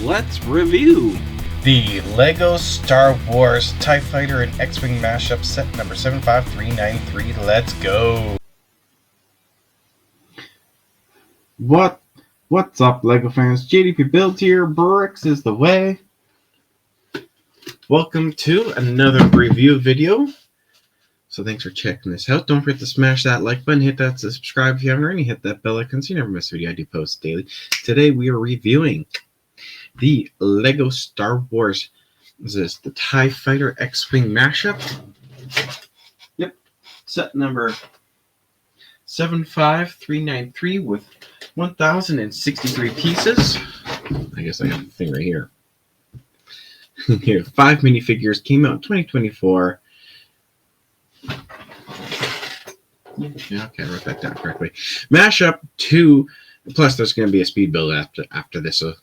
let's review the LEGO Star Wars TIE Fighter and X-Wing mashup set number 75393. Let's go! What's up, LEGO fans? JDP Build here. Bricks is the way. Welcome to another review video. So thanks for checking this out. Don't forget to smash that like button, hit that subscribe if you haven't already, hit that bell icon so you never miss a video I do post daily. Today we are reviewing the LEGO Star Wars. Is this the TIE Fighter X-Wing mashup? Yep. Set number 75393 with 1,063 pieces. I guess I got the thing right here. Here, 5 minifigures came out in 2024. Yeah, okay, I wrote that down correctly. Mashup 2, plus there's going to be a speed build after this, so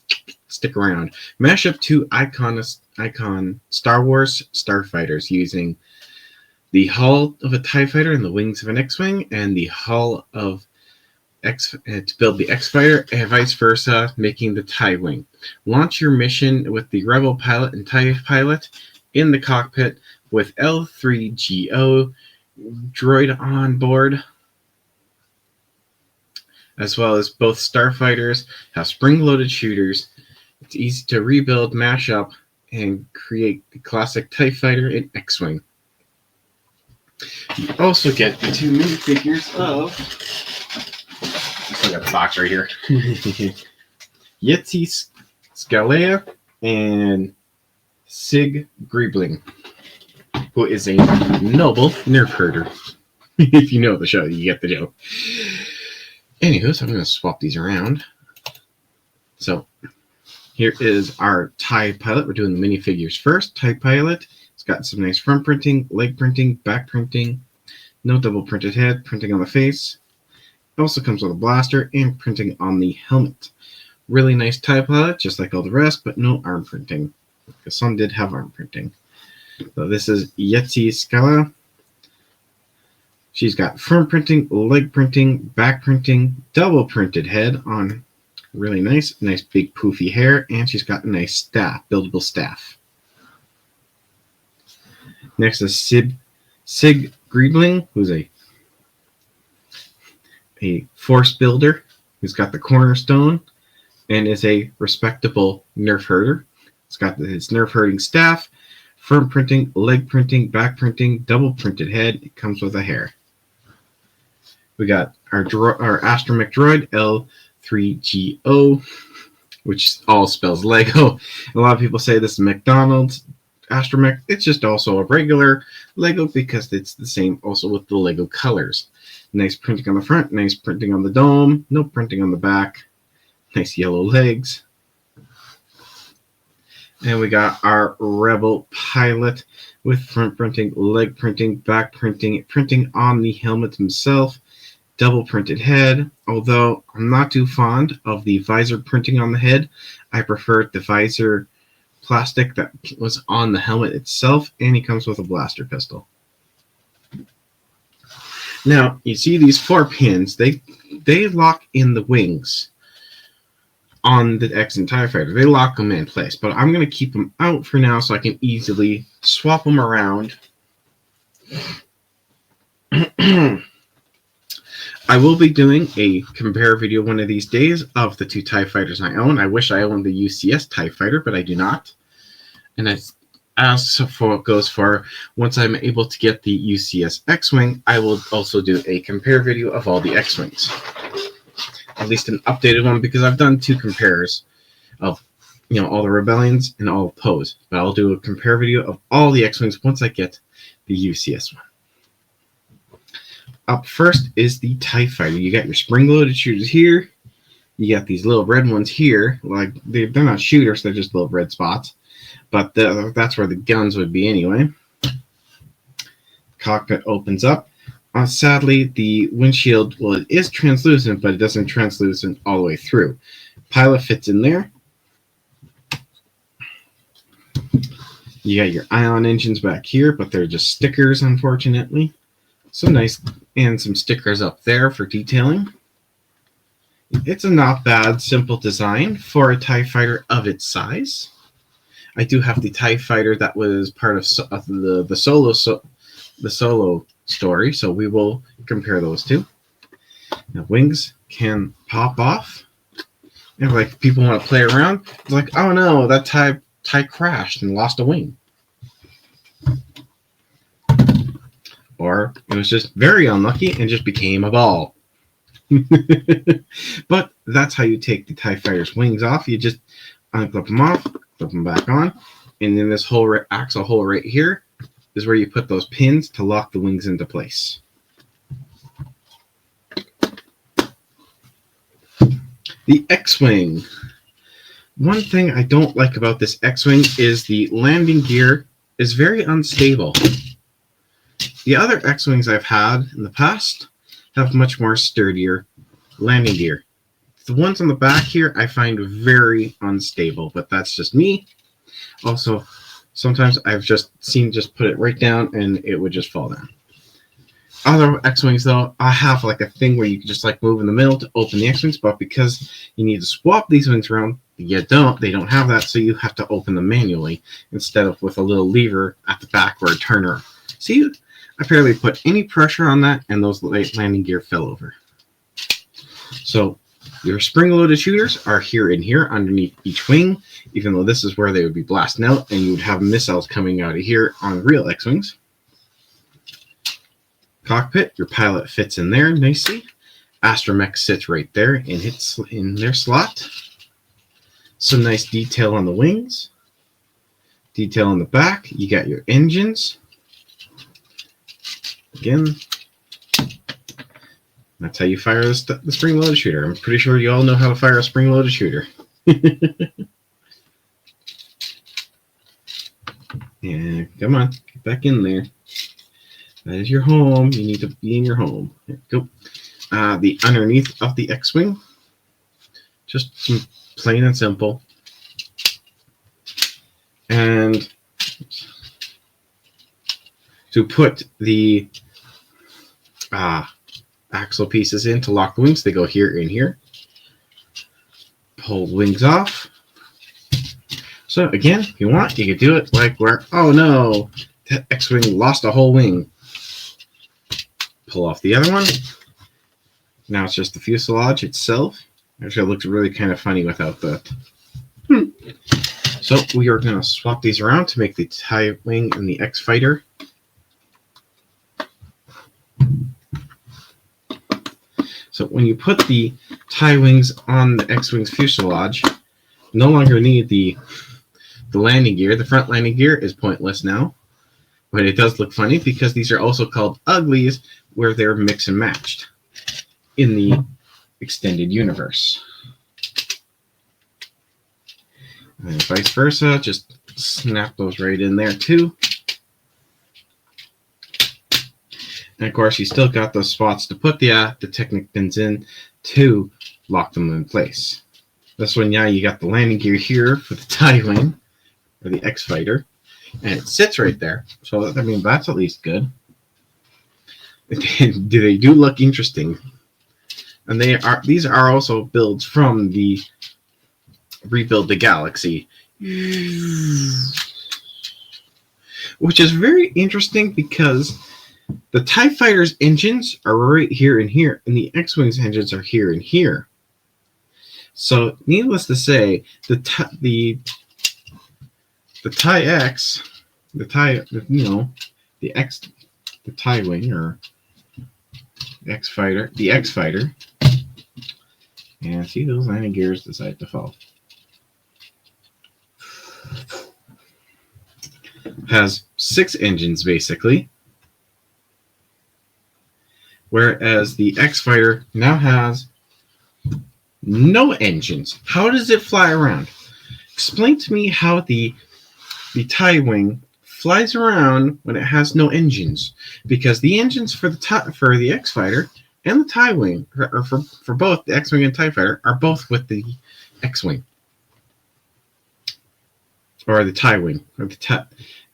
stick around. Mashup 2 icon Star Wars starfighters using the hull of a TIE fighter and the wings of an X-Wing, and the hull of to build the X-Fighter, and vice versa, making the TIE Wing. Launch your mission with the Rebel pilot and TIE pilot in the cockpit with L3GO droid on board, as well as both starfighters have spring-loaded shooters. It's easy to rebuild, mash up, and create the classic TIE Fighter and X-Wing. You also get the 2 minifigures of... I got the box right here. Yeti Scalea and Sig Griebling, who is a noble nerf herder. If you know the show, you get the joke. Anywho, so I'm going to swap these around. So here is our TIE pilot. We're doing the minifigures first. TIE pilot. It's got some nice front printing, leg printing, back printing, no double printed head, printing on the face. It also comes with a blaster and printing on the helmet. Really nice TIE pilot, just like all the rest, but no arm printing, because some did have arm printing. So this is Yeti Scala. She's got front printing, leg printing, back printing, double printed head on. Really nice big poofy hair, and she's got a nice staff, buildable staff. Next is Sig Griebling, who's a force builder, who's got the cornerstone and is a respectable nerf herder. It's got his nerf herding staff, front printing, leg printing, back printing, double printed head. It comes with a hair. We got our astromech droid L3GO, which all spells Lego. A lot of people say this is McDonald's astromech. It's just also a regular Lego because it's the same also with the Lego colors. Nice printing on the front, nice printing on the dome, no printing on the back. Nice yellow legs. And we got our Rebel pilot with front printing, leg printing, back printing, printing on the helmet himself, double printed head. Although I'm not too fond of the visor printing on the head, I prefer the visor plastic that was on the helmet itself, and he comes with a blaster pistol. Now, you see these 4 pins, they lock in the wings on the X and TIE Fighter. They lock them in place, but I'm going to keep them out for now so I can easily swap them around. I will be doing a compare video one of these days of the 2 TIE Fighters I own. I wish I owned the UCS TIE Fighter, but I do not. And as for it goes for, once I'm able to get the UCS X-Wing, I will also do a compare video of all the X-Wings. At least an updated one, because I've done 2 compares of, all the Rebellions and all Poes. But I'll do a compare video of all the X-Wings once I get the UCS one. Up first is the TIE Fighter. You got your spring-loaded shooters here. You got these little red ones here. Like they're not shooters, they're just little red spots. But that's where the guns would be anyway. Cockpit opens up. Sadly, the windshield, well, it is translucent, but it doesn't translucent all the way through. Pilot fits in there. You got your ion engines back here, but they're just stickers, unfortunately. So nice, and some stickers up there for detailing. It's a not bad, simple design for a TIE fighter of its size. I do have the TIE fighter that was part of the solo story, so we will compare those two. Now, wings can pop off. And like people want to play around, it's like, oh no, that TIE crashed and lost a wing. Or it was just very unlucky and just became a ball. But that's how you take the TIE fighter's wings off. You just unclip them off, clip them back on, and then this whole axle hole right here is where you put those pins to lock the wings into place. The X-Wing. One thing I don't like about this X-Wing is the landing gear is very unstable. The other X-Wings I've had in the past have much more sturdier landing gear. The ones on the back here I find very unstable, but that's just me. Also, sometimes I've just put it right down and it would just fall down. Other X-Wings though, I have like a thing where you can just like move in the middle to open the X-Wings, but because you need to swap these wings around, they don't have that, so you have to open them manually instead of with a little lever at the back or a turner. See, I barely put any pressure on that and those landing gear fell over. So your spring-loaded shooters are here and here underneath each wing, even though this is where they would be blasting out and you would have missiles coming out of here on real X-Wings. Cockpit, your pilot fits in there nicely. Astromech sits right there and hits in their slot. Some nice detail on the wings. Detail on the back. You got your engines. Again, that's how you fire the spring-loaded shooter. I'm pretty sure you all know how to fire a spring-loaded shooter. Yeah, come on, get back in there. That is your home. You need to be in your home. There you go. The underneath of the X-Wing, just some plain and simple. And to put the axle pieces in to lock the wings, they go here and here. Pull wings off. So again, if you want, you could do it like where, oh no, that X-Wing lost a whole wing. Pull off the other one. Now it's just the fuselage itself. Actually, it looks really kind of funny without that. So we are going to swap these around to make the TIE wing and the X-Fighter. So when you put the TIE wings on the X-Wing's fuselage, you no longer need the landing gear. The front landing gear is pointless now. But it does look funny because these are also called uglies, where they're mix and matched in the extended universe. And vice versa, just snap those right in there too. And of course, you still got those spots to put the Technic pins in to lock them in place. This one, yeah, you got the landing gear here for the TIE wing, or the X-Fighter, and it sits right there. So, I mean, that's at least good. They do look interesting. And these are also builds from the Rebuild the Galaxy, which is very interesting because the TIE Fighter's engines are right here and here, and the X-Wing's engines are here and here. So, needless to say, the TIE wing or X-Fighter, the X-Fighter, and see those landing gears decide to fall. Has 6 engines basically, whereas the X-Fighter now has no engines. How does it fly around? Explain to me how the TIE wing flies around when it has no engines, because the engines for the X-Fighter and the TIE wing, or for both the X-Wing and TIE Fighter, are both with the X-Wing, or the TIE wing, or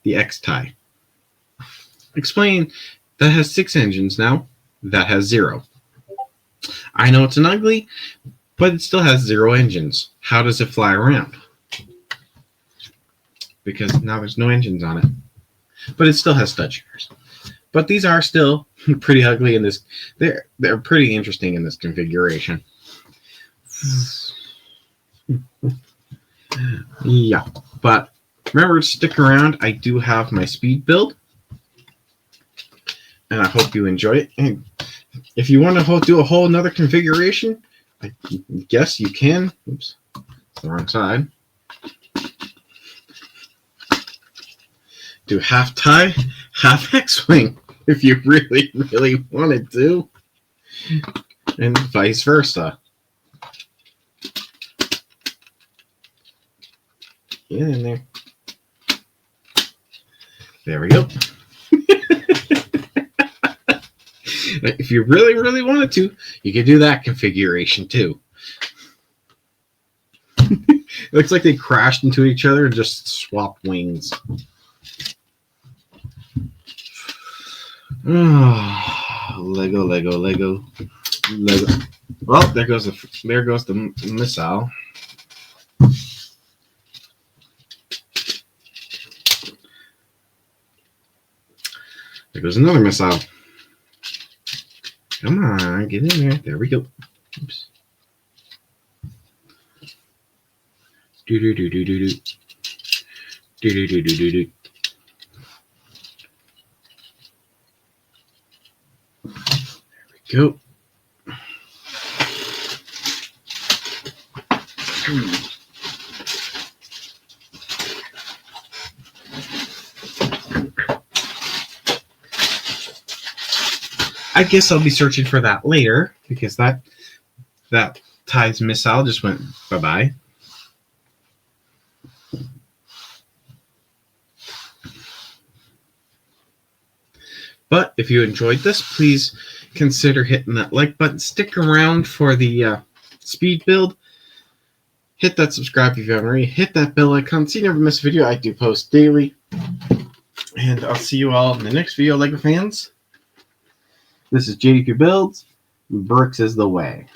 the X-TIE. Explain. That has 6 engines now. That has 0. I know it's an ugly, But it still has 0 engines. How does it fly around? Because now there's no engines on it. But it still has stud shears. But these are still pretty ugly in this. They're pretty interesting in this configuration. Yeah, but remember to stick around. I do have my speed build, and I hope you enjoy it. And if you want to do a whole another configuration, I guess you can. Oops, it's the wrong side. Do half tie, half X-wing if you really, really wanted to, and vice versa. Get in there. There we go. If you really, really wanted to, you could do that configuration too. It looks like they crashed into each other and just swapped wings. Oh, Lego. Well, there goes the missile. There goes another missile. Come on, get in there. There we go. Oops. Do. Go. I guess I'll be searching for that later because that TIE's missile just went bye-bye. But if you enjoyed this, please consider hitting that like button. Stick around for the speed build. Hit that subscribe if you haven't already. Hit that bell icon so you never miss a video. I do post daily. And I'll see you all in the next video, LEGO fans. This is JDQ Builds. Bricks is the way.